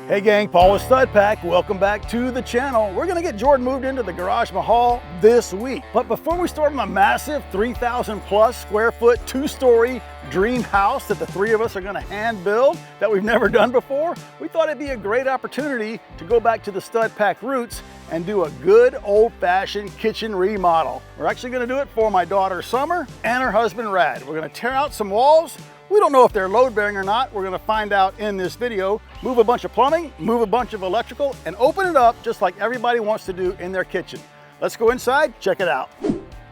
Hey gang, Paul with Stud Pack. Welcome back to the channel. We're gonna get Jordan moved into the Garage Mahal this week. But before we start on a massive 3,000 plus square foot, 2-story dream house that the three of us are gonna hand build that we've never done before, we thought it'd be a great opportunity to go back to the Stud Pack roots and do a good old-fashioned kitchen remodel. We're actually gonna do it for my daughter Summer and her husband Rad. We're gonna tear out some walls. We don't know if they're load bearing or not. We're gonna find out in this video. Move a bunch of plumbing, move a bunch of electrical, and open it up just like everybody wants to do in their kitchen. Let's go inside, check it out.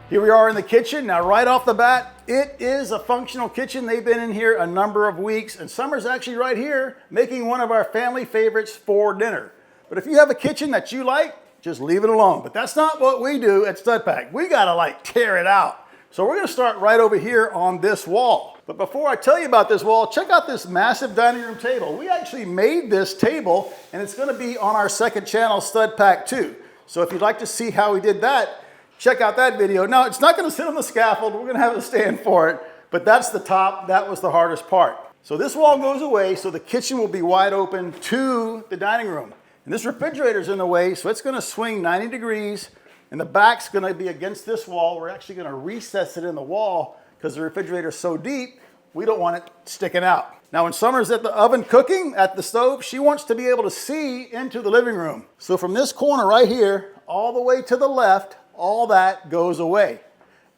Here we are in the kitchen. Now right off the bat, it is a functional kitchen. They've been in here a number of weeks, and Summer's actually right here making one of our family favorites for dinner. But if you have a kitchen that you like, just leave it alone. But that's not what we do at Stud Pack. We gotta like tear it out. So we're gonna start right over here on this wall. But before I tell you about this wall, check out this massive dining room table. We actually made this table, and it's gonna be on our second channel, Stud Pack 2. So if you'd like to see how we did that, check out that video. Now, it's not gonna sit on the scaffold. We're gonna have a stand for it, but that's the top. That was the hardest part. So this wall goes away, so the kitchen will be wide open to the dining room. And this refrigerator's in the way, so it's gonna swing 90 degrees, and the back's gonna be against this wall. We're actually gonna recess it in the wall because the refrigerator's so deep, we don't want it sticking out. Now when Summer's at the oven cooking at the stove, she wants to be able to see into the living room. So from this corner right here, all the way to the left, all that goes away.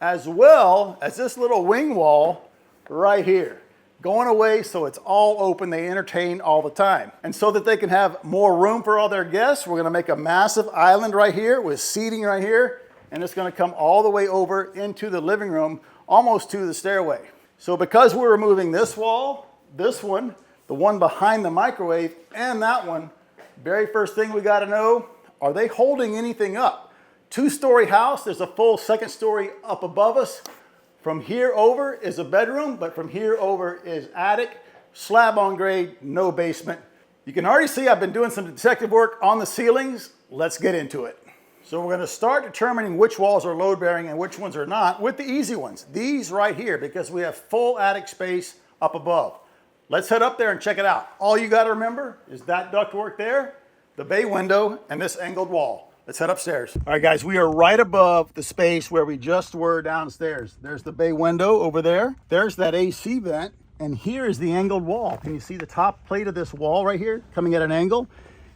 As well as this little wing wall right here. Going away so it's all open, they entertain all the time. And so that they can have more room for all their guests, we're gonna make a massive island right here with seating right here, and it's gonna come all the way over into the living room, almost to the stairway. So because we're removing this wall, this one, the one behind the microwave, and that one, very first thing we gotta know, are they holding anything up? 2-story house, there's a full second story up above us. From here over is a bedroom, but from here over is attic, slab on grade, no basement. You can already see I've been doing some detective work on the ceilings. Let's get into it. So we're gonna start determining which walls are load bearing and which ones are not with the easy ones. These right here, because we have full attic space up above. Let's head up there and check it out. All you gotta remember is that ductwork there, the bay window, and this angled wall. Let's head upstairs. All right, guys, we are right above the space where we just were downstairs. There's the bay window over there. There's that AC vent, and here is the angled wall. Can you see the top plate of this wall right here coming at an angle?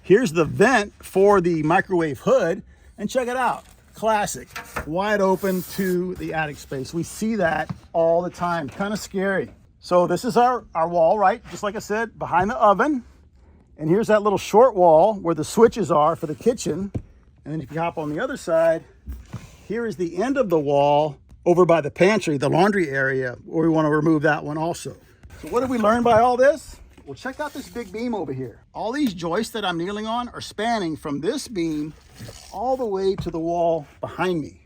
Here's the vent for the microwave hood, and check it out. Classic, wide open to the attic space. We see that all the time, kind of scary. So this is our wall, right? Just like I said, behind the oven. And here's that little short wall where the switches are for the kitchen. And then if you hop on the other side, here is the end of the wall over by the pantry, the laundry area, where we want to remove that one also. So what did we learn by all this? Well, check out this big beam over here. All these joists that I'm kneeling on are spanning from this beam all the way to the wall behind me.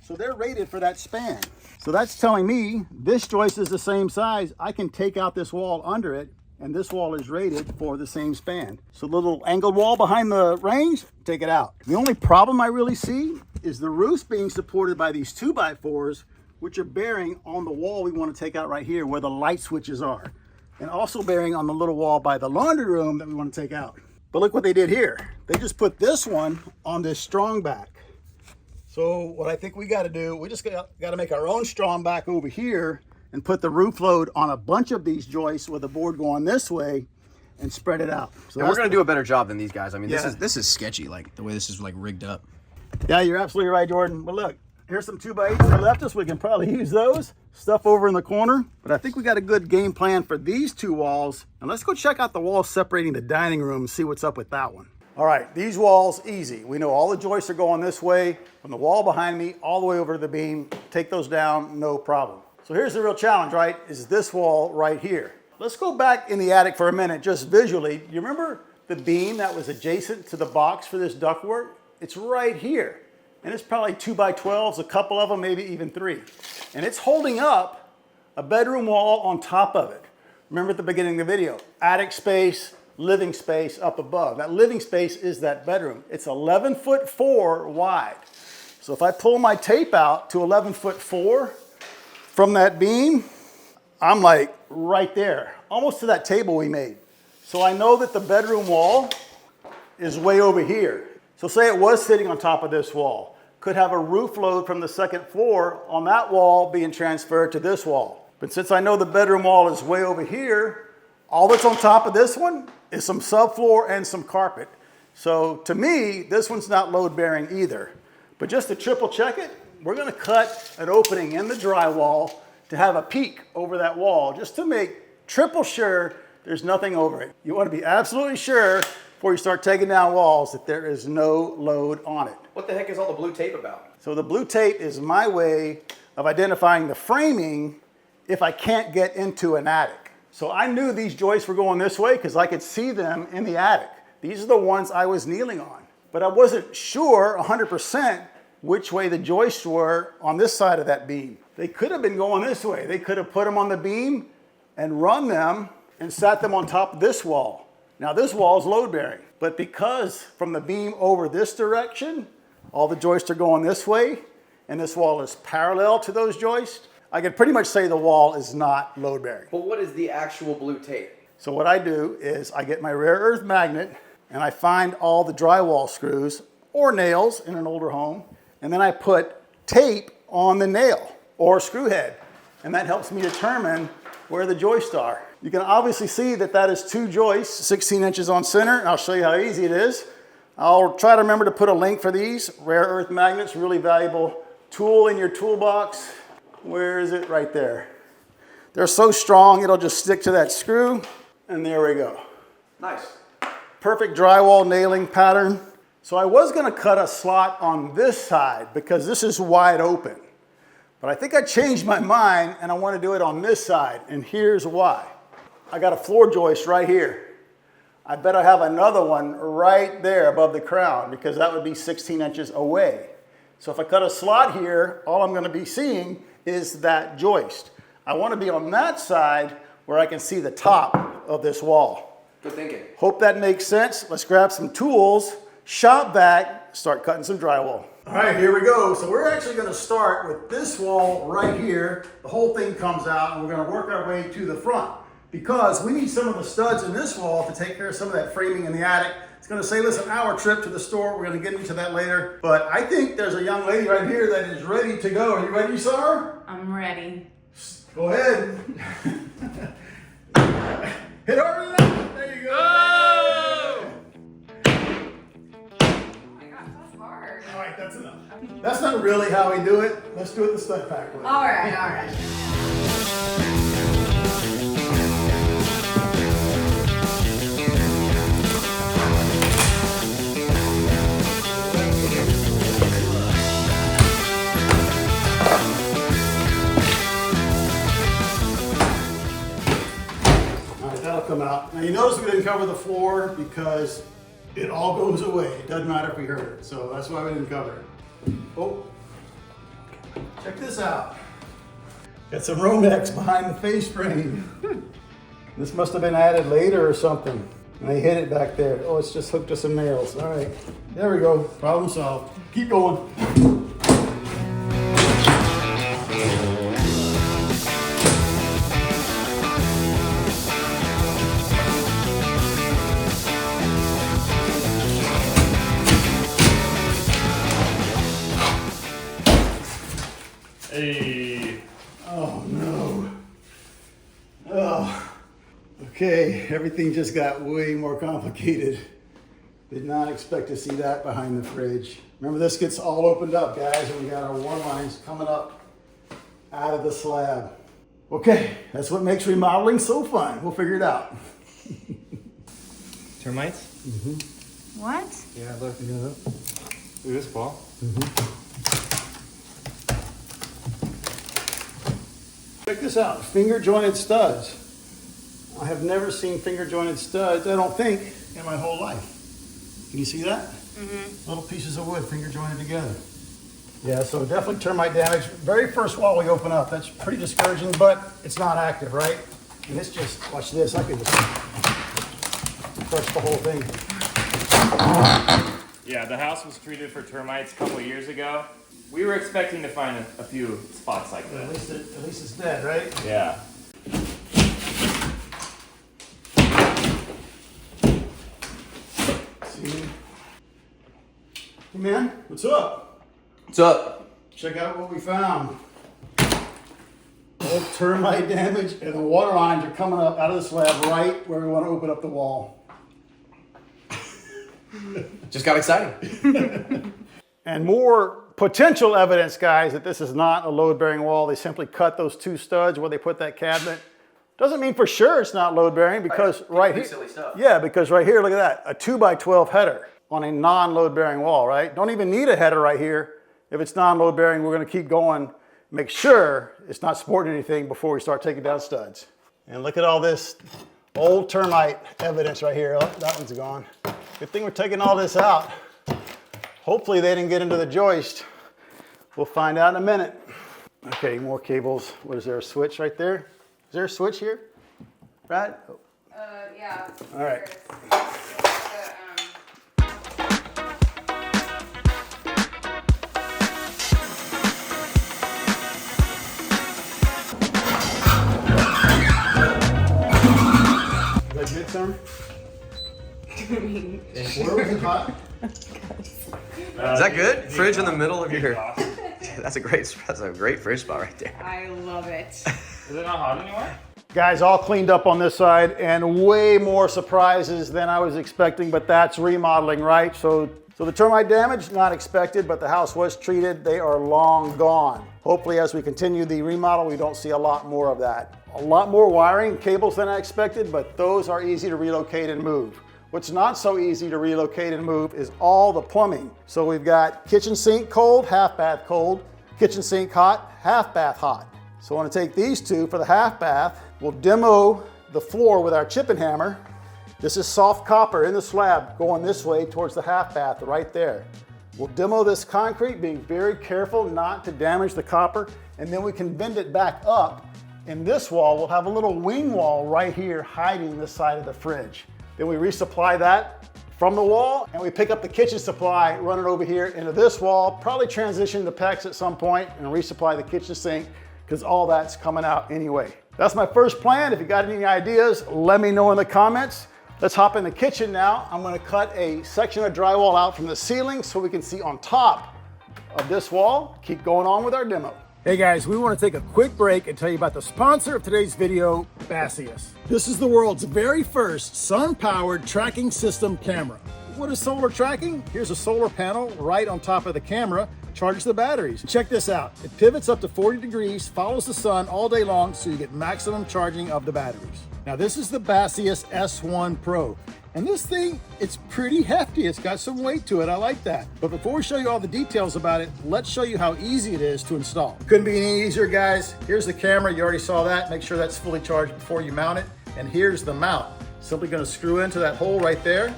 So they're rated for that span. So that's telling me this joist is the same size. I can take out this wall under it, and this wall is rated for the same span. So the little angled wall behind the range, take it out. The only problem I really see is the roof's being supported by these 2x4s, which are bearing on the wall we want to take out right here where the light switches are. And also bearing on the little wall by the laundry room that we want to take out. But look what they did here. They just put this one on this strong back. So what I think we got to do, we just got to make our own strong back over here and put the roof load on a bunch of these joists with the board going this way and spread it out. So we're going to do a better job than these guys. I mean, yeah. This is sketchy, like the way this is like rigged up. Yeah, you're absolutely right, Jordan. But look, here's some 2x8s they left us. We can probably use those. Stuff over in the corner. But I think we got a good game plan for these two walls. And let's go check out the wall separating the dining room and see what's up with that one. All right, these walls, easy. We know all the joists are going this way from the wall behind me all the way over to the beam. Take those down, no problem. So here's the real challenge, right? Is this wall right here. Let's go back in the attic for a minute, just visually. You remember the beam that was adjacent to the box for this ductwork? It's right here. And it's probably 2x12s, a couple of them, maybe even 3. And it's holding up a bedroom wall on top of it. Remember at the beginning of the video, attic space, living space up above. That living space is that bedroom. It's 11'4" wide. So if I pull my tape out to 11'4" from that beam, I'm like right there, almost to that table we made. So I know that the bedroom wall is way over here. So say it was sitting on top of this wall. Could have a roof load from the second floor on that wall being transferred to this wall. But since I know the bedroom wall is way over here, all that's on top of this one is some subfloor and some carpet. So to me, this one's not load bearing either. But just to triple check it, we're gonna cut an opening in the drywall to have a peek over that wall, just to make triple sure there's nothing over it. You wanna be absolutely sure before you start taking down walls that there is no load on it. What the heck is all the blue tape about? So the blue tape is my way of identifying the framing if I can't get into an attic. So I knew these joists were going this way because I could see them in the attic. These are the ones I was kneeling on. But I wasn't sure 100% which way the joists were on this side of that beam. They could have been going this way. They could have put them on the beam and run them and sat them on top of this wall. Now this wall is load bearing, but because from the beam over this direction, all the joists are going this way, and this wall is parallel to those joists, I could pretty much say the wall is not load bearing. But what is the actual blue tape? So what I do is I get my rare earth magnet and I find all the drywall screws or nails in an older home, and then I put tape on the nail or screw head, and that helps me determine where the joists are. You can obviously see that that is two joists, 16 inches on center, and I'll show you how easy it is. I'll try to remember to put a link for these. Rare earth magnets, really valuable tool in your toolbox. Where is it? Right there. They're so strong, it'll just stick to that screw, and there we go. Nice. Perfect drywall nailing pattern. So I was gonna cut a slot on this side because this is wide open. But I think I changed my mind and I wanna do it on this side, and here's why. I got a floor joist right here. I bet I have another one right there above the crown because that would be 16 inches away. So if I cut a slot here, all I'm gonna be seeing is that joist. I wanna be on that side where I can see the top of this wall. Good thinking. Hope that makes sense. Let's grab some tools, shop vac, start cutting some drywall. All right, here we go. So we're actually gonna start with this wall right here. The whole thing comes out and we're gonna work our way to the front, because we need some of the studs in this wall to take care of some of that framing in the attic. It's gonna save us an hour trip to the store. We're gonna get into that later. But I think there's a young lady right here that is ready to go. Are you ready, Summer? I'm ready. Go ahead. Hit harder than that. There you go. Oh my gosh, that's hard. All right, that's enough. That's not really how we do it. Let's do it the stud pack way. All right, all right. That'll come out. Now you notice we didn't cover the floor because it all goes away. It doesn't matter if we hurt it. So that's why we didn't cover it. Oh, check this out. Got some Romex behind the face frame. This must have been added later or something. And they hid it back there. Oh, it's just hooked to some nails. All right, there we go. Problem solved. Keep going. Hey. Oh no. Oh. Okay, everything just got way more complicated. Did not expect to see that behind the fridge. Remember, this gets all opened up, guys, and we got our warm lines coming up out of the slab. Okay, that's what makes remodeling so fun. We'll figure it out. Termites? Mm-hmm. What? Yeah, look. Yeah. Look at this ball. Mm-hmm. Check this out, finger jointed studs. I have never seen finger jointed studs, I don't think, in my whole life. Can you see that? Mm-hmm. Little pieces of wood finger jointed together. Yeah, so definitely termite damage. Very first wall we open up, that's pretty discouraging, but it's not active, right? And it's just, watch this, I can just crush the whole thing. Yeah, the house was treated for termites a couple years ago. We were expecting to find a few spots like At this. least it's dead, right? Yeah. Man, what's up? What's up? Check out what we found. Old termite damage, and the water lines are coming up out of the slab right where we want to open up the wall. Just got exciting. And more potential evidence, guys, that this is not a load-bearing wall. They simply cut those two studs where they put that cabinet. Doesn't mean for sure it's not load-bearing because right here, silly stuff. yeah, because right here, look at that, a 2x12 header on a non-load-bearing wall, right? Don't even need a header right here. If it's non-load-bearing, we're going to keep going. Make sure it's not supporting anything before we start taking down studs. And look at all this old termite evidence right here. Oh, that one's gone. Good thing we're taking all this out. Hopefully they didn't get into the joist. We'll find out in a minute. Okay, more cables. What is there, a switch right there? Is there a switch here? Right? Oh. Yeah. All right. Is that good, sir? Where was it hot? Is that good? Fridge in the middle of your... That's a great fridge spot right there. I love it. Is it not hot anymore? Guys, all cleaned up on this side and way more surprises than I was expecting, but that's remodeling, right? So the termite damage, not expected, but the house was treated. They are long gone. Hopefully, as we continue the remodel, we don't see a lot more of that. A lot more wiring cables than I expected, but those are easy to relocate and move. What's not so easy to relocate and move is all the plumbing. So we've got kitchen sink cold, half bath cold, kitchen sink hot, half bath hot. So I want to take these two for the half bath. We'll demo the floor with our chip and hammer. This is soft copper in the slab going this way towards the half bath right there. We'll demo this concrete, being very careful not to damage the copper, and then we can bend it back up. In this wall, we'll have a little wing wall right here hiding the side of the fridge. Then we resupply that from the wall, and we pick up the kitchen supply, run it over here into this wall, probably transition the PEX at some point and resupply the kitchen sink, because all that's coming out anyway. That's my first plan. If you got any ideas, let me know in the comments. Let's hop in the kitchen now. I'm gonna cut a section of drywall out from the ceiling so we can see on top of this wall. Keep going on with our demo. Hey guys, we want to take a quick break and tell you about the sponsor of today's video, Baseus. This is the world's very first sun-powered tracking system camera. What is solar tracking? Here's a solar panel right on top of the camera, charges the batteries. Check this out. It pivots up to 40 degrees, follows the sun all day long, so you get maximum charging of the batteries. Now this is the Baseus S1 Pro. And this thing, it's pretty hefty. It's got some weight to it. I like that. But before we show you all the details about it, let's show you how easy it is to install. Couldn't be any easier, guys. Here's the camera. You already saw that. Make sure that's fully charged before you mount it. And here's the mount. Simply going to screw into that hole right there.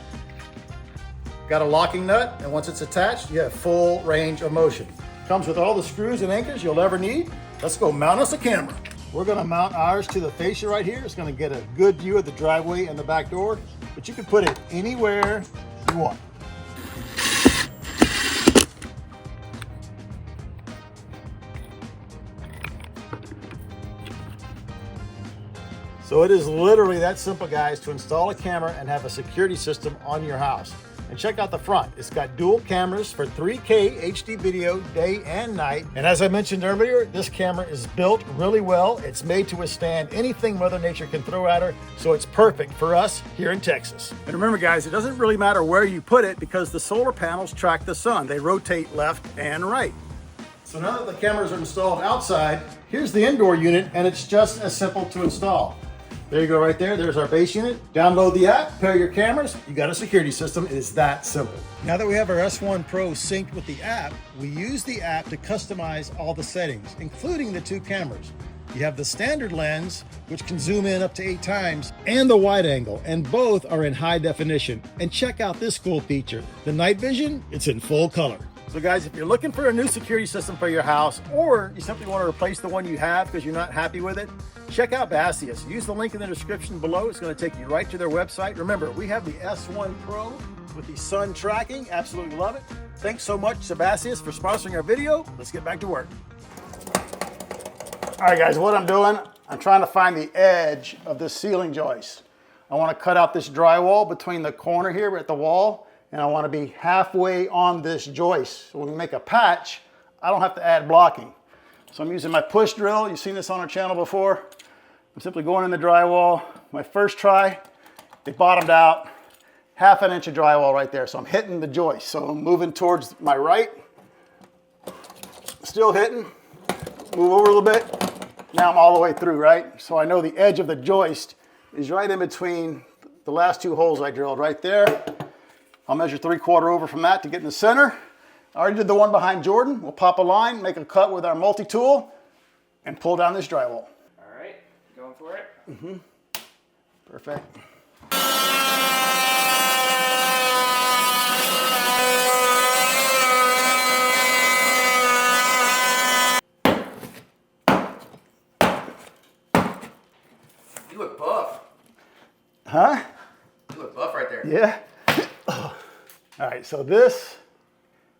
Got a locking nut, and once it's attached, you have full range of motion. Comes with all the screws and anchors you'll ever need. Let's go mount us a camera. We're going to mount ours to the fascia right here. It's going to get a good view of the driveway and the back door, but you can put it anywhere you want. So it is literally that simple, guys, to install a camera and have a security system on your house. And check out the front. It's got dual cameras for 3K HD video day and night. And as I mentioned earlier, this camera is built really well. It's made to withstand anything Mother Nature can throw at her, so it's perfect for us here in Texas. And remember, guys, it doesn't really matter where you put it because the solar panels track the sun. They rotate left and right. So now that the cameras are installed outside, here's the indoor unit, and it's just as simple to install. There you go right there. There's our base unit. Download the app, pair your cameras. You got a security system. It is that simple. Now that we have our S1 Pro synced with the app, we use the app to customize all the settings, including the two cameras. You have the standard lens, which can zoom in up to 8 times, and the wide angle, and both are in high definition. And check out this cool feature. The night vision, it's in full color. So guys, if you're looking for a new security system for your house, or you simply want to replace the one you have because you're not happy with it, check out Baseus. Use the link in the description below. It's going to take you right to their website. Remember, we have the S1 Pro with the sun tracking. Absolutely love it. Thanks so much to Baseus for sponsoring our video. Let's get back to work. All right, guys, what I'm doing, I'm trying to find the edge of this ceiling joist. I want to cut out this drywall between the corner here at the wall and I want to be halfway on this joist. So when we make a patch, I don't have to add blocking. So I'm using my push drill. You've seen this on our channel before. I'm simply going in the drywall. My first try, it bottomed out. Half an inch of drywall right there. So I'm hitting the joist. So I'm moving towards my right. Still hitting. Move over a little bit. Now I'm all the way through, right? So I know the edge of the joist is right in between the last two holes I drilled right there. I'll measure 3/4 over from that to get in the center. I already did the one behind Jordan. We'll pop a line, make a cut with our multi-tool, and pull down this drywall. All right, going for it. Mm-hmm. Perfect. You look buff. Huh? You look buff right there. Yeah. All right, so this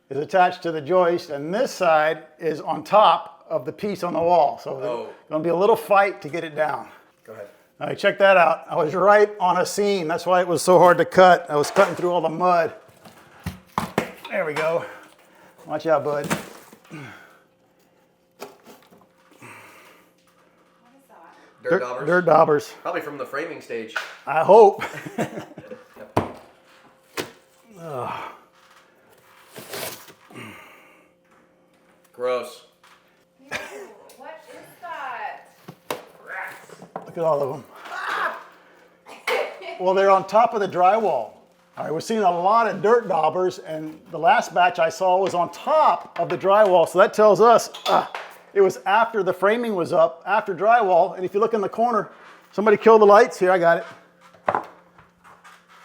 is attached to the joist, and this side is on top of the piece on the wall. So there's going to be a little fight to get it down. Go ahead. All right, check that out. I was right on a seam. That's why it was so hard to cut. I was cutting through all the mud. There we go. Watch out, bud. Dirt daubers. Dirt daubers. Probably from the framing stage. I hope. Gross. Ew, what is that? Look at all of them. Well, they're on top of the drywall. All right, we're seeing a lot of dirt daubers, and the last batch I saw was on top of the drywall. So that tells us it was after the framing was up, after drywall. And if you look in the corner, somebody killed the lights. Here, I got it.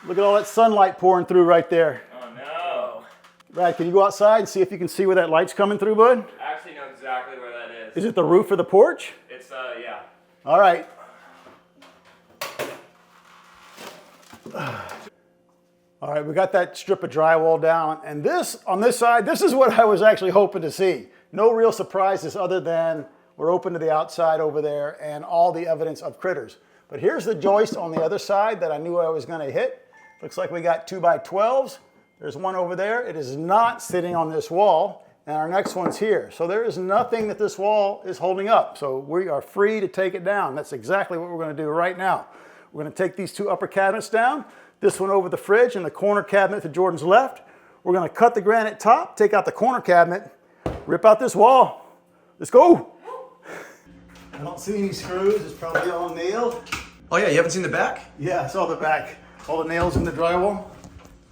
Look at all that sunlight pouring through right there. Oh no. Brad, can you go outside and see if you can see where that light's coming through, bud? I actually know exactly where that is. Is it the roof of the porch? It's yeah. All right. All right, we got that strip of drywall down, and this, on this side, this is what I was actually hoping to see. No real surprises other than we're open to the outside over there and all the evidence of critters. But here's the joist on the other side that I knew I was gonna hit. Looks like we got 2x12s. There's one over there. It is not sitting on this wall, and our next one's here. So there is nothing that this wall is holding up. So we are free to take it down. That's exactly what we're gonna do right now. We're gonna take these two upper cabinets down, this one over the fridge and the corner cabinet to Jordan's left. We're gonna cut the granite top, take out the corner cabinet, rip out this wall. Let's go. I don't see any screws. It's probably all nailed. Oh yeah, you haven't seen the back? Yeah, I saw the back. All the nails in the drywall. All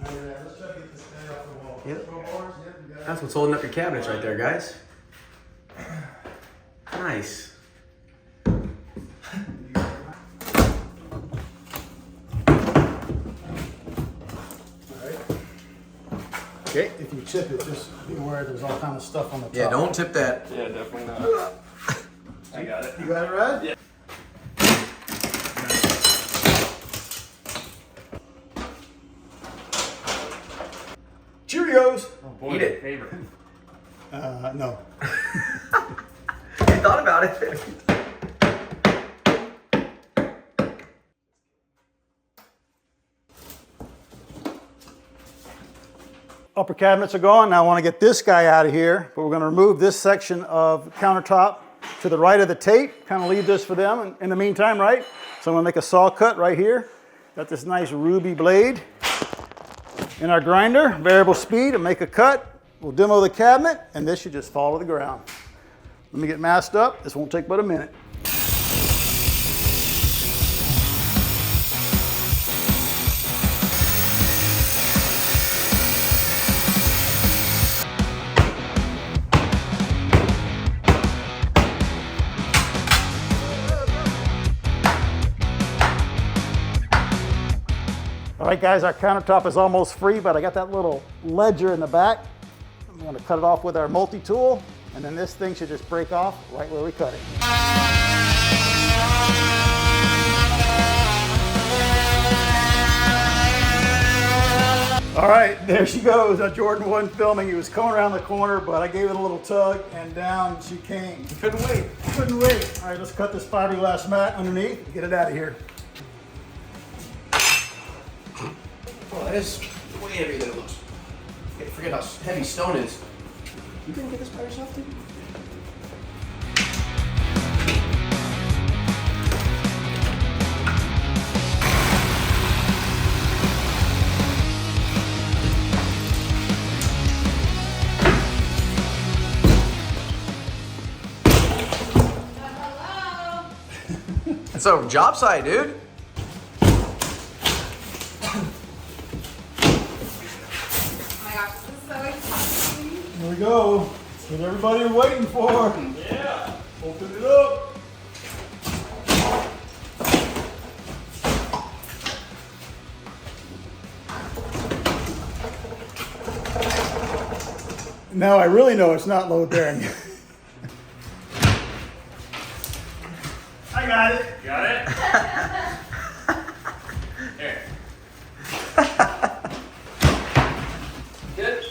right, let's try to get this guy off the wall. Yep. That's what's holding up your cabinets right there, guys. Nice. Okay, if you chip it, just be aware there's all kind of stuff on the top. Yeah, don't tip that. Yeah, definitely not. I got it. You got it, Rad? Yeah. Cheerios! Oh boy, Eat it. favorite. No. You thought about it. Upper cabinets are gone. Now I want to get this guy out of here, but we're going to remove this section of countertop to the right of the tape, kind of leave this for them in the meantime, right? So I'm going to make a saw cut right here. Got this nice ruby blade in our grinder, variable speed, and make a cut. We'll demo the cabinet, and this should just fall to the ground. Let me get masked up. This won't take but a minute. All right, guys, our countertop is almost free, but I got that little ledger in the back. I'm going to cut it off with our multi-tool, and then this thing should just break off right where we cut it. All right, there she goes. Jordan wasn't filming. He was coming around the corner, but I gave it a little tug, and down she came. Couldn't wait. Couldn't wait. All right, let's cut this fiberglass mat underneath and get it out of here. Well, way heavier than it looks. Forget how heavy stone is. You couldn't get this by yourself, dude? It's a job site, dude. Here we go. What everybody waiting for. Yeah. Open it up. Now I really know it's not load bearing. I got it. Got it? Here. Good?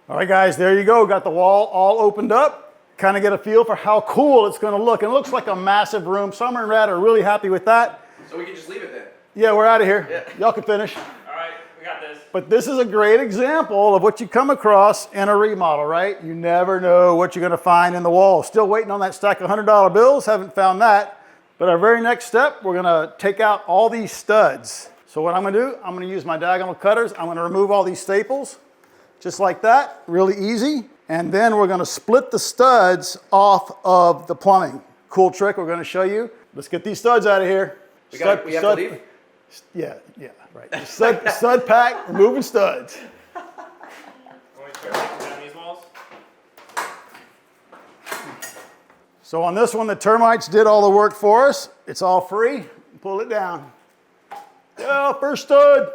All right, guys, there you go. Got the wall all opened up. Kind of get a feel for how cool it's going to look. And it looks like a massive room. Summer and Rad are really happy with that. So we can just leave it then. Yeah, we're out of here. Yeah. Y'all can finish. All right, we got this. But this is a great example of what you come across in a remodel, right? You never know what you're going to find in the wall. Still waiting on that stack of $100 bills. Haven't found that. But our very next step, we're going to take out all these studs. So what I'm going to do, I'm going to use my diagonal cutters. I'm going to remove all these staples. Just like that, really easy. And then we're gonna split the studs off of the plumbing. Cool trick we're gonna show you. Let's get these studs out of here. We have to leave? Yeah, right. Stud pack, removing studs. Want me to start taking down these walls? So on this one, the termites did all the work for us. It's all free. Pull it down. Yeah, first stud.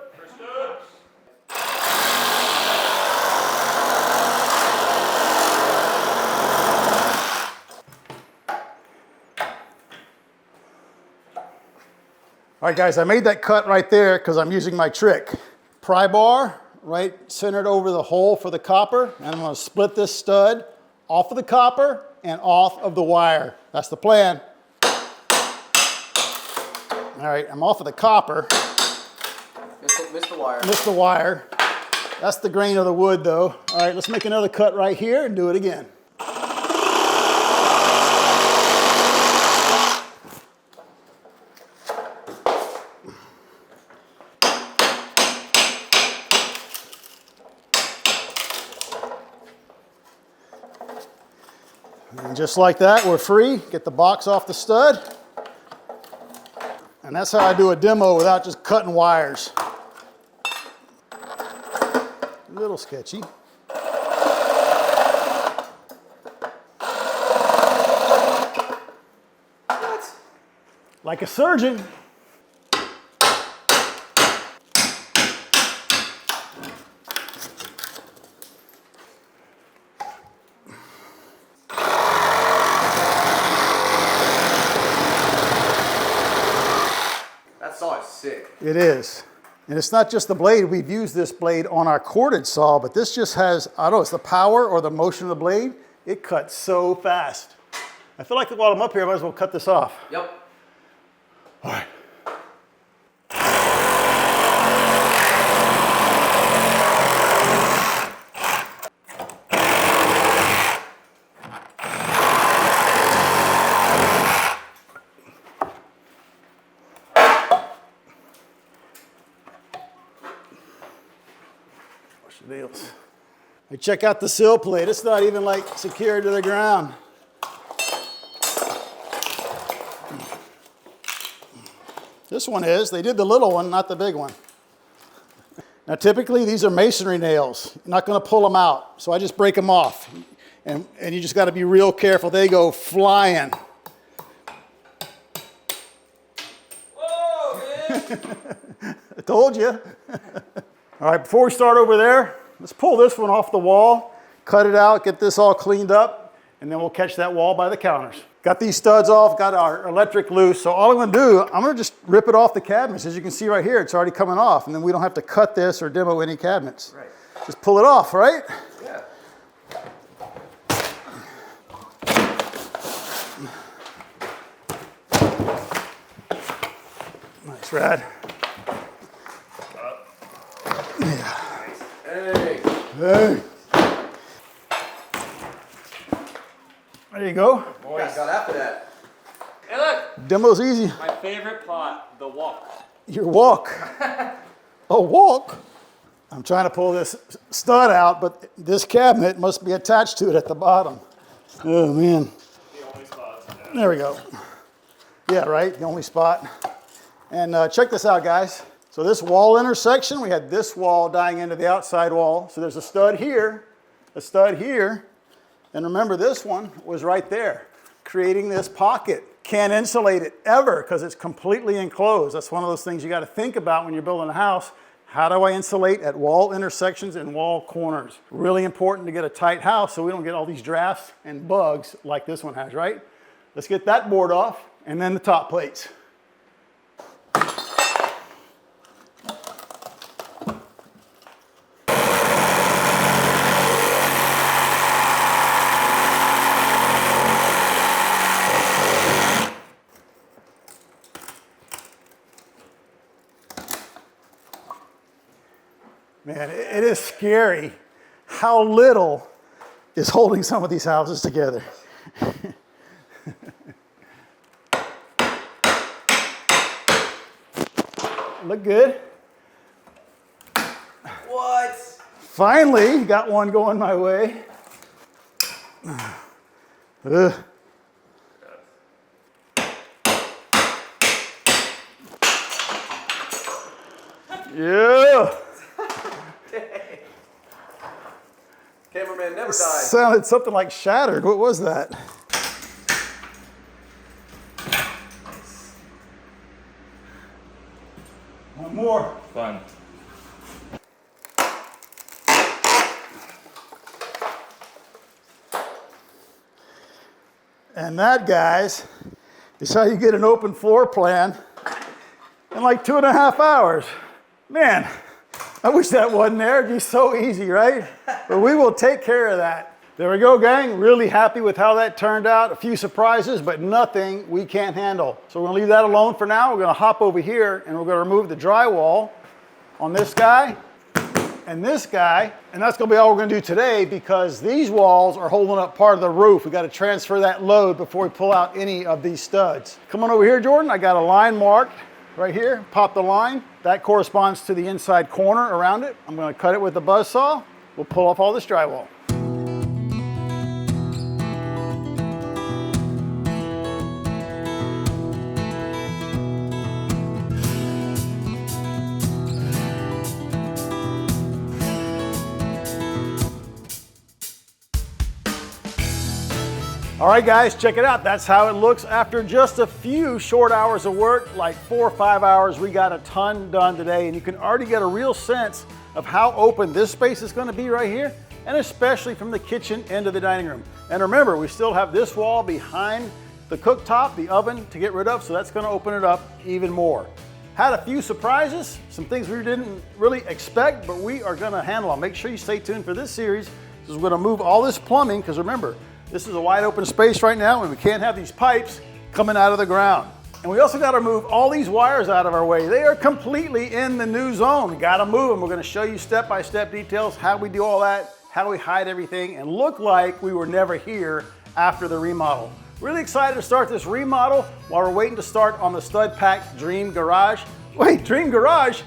All right, guys, I made that cut right there because I'm using my trick. Pry bar right centered over the hole for the copper, and I'm going to split this stud off of the copper and off of the wire. That's the plan. All right, I'm off of the copper. Missed the wire. Missed the wire. That's the grain of the wood, though. All right, let's make another cut right here and do it again. And just like that, we're free. Get the box off the stud. And that's how I do a demo without just cutting wires. A little sketchy. What? Like a surgeon. It is. And it's not just the blade. We've used this blade on our corded saw, but this just has, I don't know, it's the power or the motion of the blade. It cuts so fast. I feel like while I'm up here, I might as well cut this off. Yep. All right. Deals. Hey, check out the sill plate. It's not even like secured to the ground. This one is. They did the little one, not the big one. Now typically these are masonry nails. You're not going to pull them out. So I just break them off. And you just got to be real careful. They go flying. Whoa, man! I told you. All right, before we start over there, let's pull this one off the wall, cut it out, get this all cleaned up, and then we'll catch that wall by the counters. Got these studs off, got our electric loose, so all I'm gonna do, I'm gonna just rip it off the cabinets. As you can see right here, it's already coming off, and then we don't have to cut this or demo any cabinets. Right. Just pull it off, right? Yeah. Nice, Rad. Hey. There you go. Boys. Got after that. Hey, look! Demo's easy. My favorite plot, the walk. Your walk. A walk? I'm trying to pull this stud out, but this cabinet must be attached to it at the bottom. Oh, man. The only spots. There we go. Yeah, right, the only spot. And check this out, guys. So this wall intersection, we had this wall dying into the outside wall. So there's a stud here, and remember this one was right there, creating this pocket. Can't insulate it ever because it's completely enclosed. That's one of those things you got to think about when you're building a house. How do I insulate at wall intersections and wall corners? Really important to get a tight house so we don't get all these drafts and bugs like this one has, right? Let's get that board off and then the top plates. Man, it is scary how little is holding some of these houses together. Look good. What? Finally, got one going my way. Ugh. Yeah. Cameraman never dies. Sounded something like shattered. What was that? One more. Fun. And that, guys, is how you get an open floor plan in like 2.5 hours. Man, I wish that wasn't there. It'd be so easy, right? But we will take care of that. There we go, gang. Really happy with how that turned out. A few surprises, but nothing we can't handle. So we're gonna leave that alone for now. We're gonna hop over here and we're gonna remove the drywall on this guy and this guy. And that's gonna be all we're gonna do today because these walls are holding up part of the roof. We gotta transfer that load before we pull out any of these studs. Come on over here, Jordan. I got a line marked right here. Pop the line. That corresponds to the inside corner around it. I'm gonna cut it with a buzzsaw. We'll pull off all this drywall. All right, guys, check it out. That's how it looks after just a few short hours of work, like 4 or 5 hours. We got a ton done today, and you can already get a real sense of how open this space is going to be right here, and especially from the kitchen into the dining room. And remember, we still have this wall behind the cooktop, the oven to get rid of, so that's going to open it up even more. Had a few surprises, some things we didn't really expect, but we are going to handle them. Make sure you stay tuned for this series, because we're going to move all this plumbing, because remember, this is a wide open space right now and we can't have these pipes coming out of the ground. And we also got to move all these wires out of our way. They are completely in the new zone. We got to move them. We're going to show you step-by-step details, how we do all that, how we hide everything and look like we were never here after the remodel. Really excited to start this remodel while we're waiting to start on the Stud Pack Dream Garage. Wait, Dream Garage?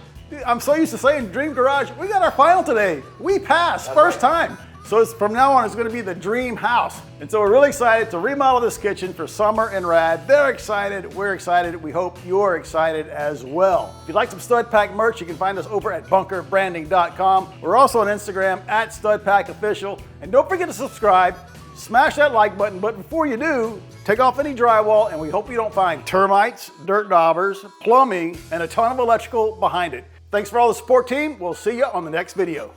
I'm so used to saying Dream Garage. We got our final today. We passed, first time. So from now on, it's going to be the dream house. And so we're really excited to remodel this kitchen for Summer and Rad. They're excited, we're excited. We hope you're excited as well. If you'd like some Stud Pack merch, you can find us over at bunkerbranding.com. We're also on Instagram at StudPackOfficial. And don't forget to subscribe, smash that like button. But before you do, take off any drywall, and we hope you don't find termites, dirt daubers, plumbing, and a ton of electrical behind it. Thanks for all the support, team. We'll see you on the next video.